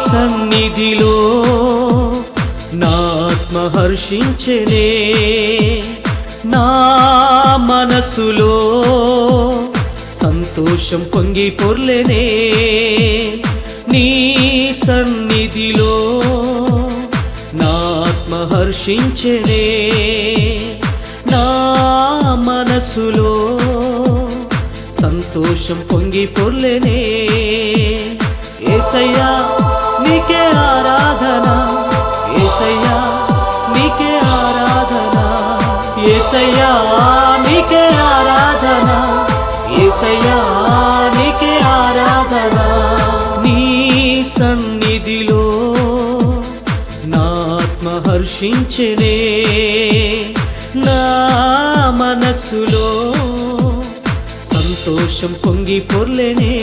సన్నిధిలో నా ఆత్మ హర్షించెనే, నా మనసులో సంతోషం పొంగి పొర్లెనే. నీ సన్నిధిలో నా ఆత్మ హర్షించెనే, నా మనసులో సంతోషం పొంగి పొర్లెనే. యేసయ్యా నీకే ఆరాధన, యేసయ్యా నీకే ఆరాధన, యేసయ్యా నీకే ఆరాధన, యేసయ్యా నీకే ఆరాధన. నీ సన్నిధిలో నా ఆత్మ హర్షించెనే, నా మనసులో సంతోషం పొంగి పొర్లెనే.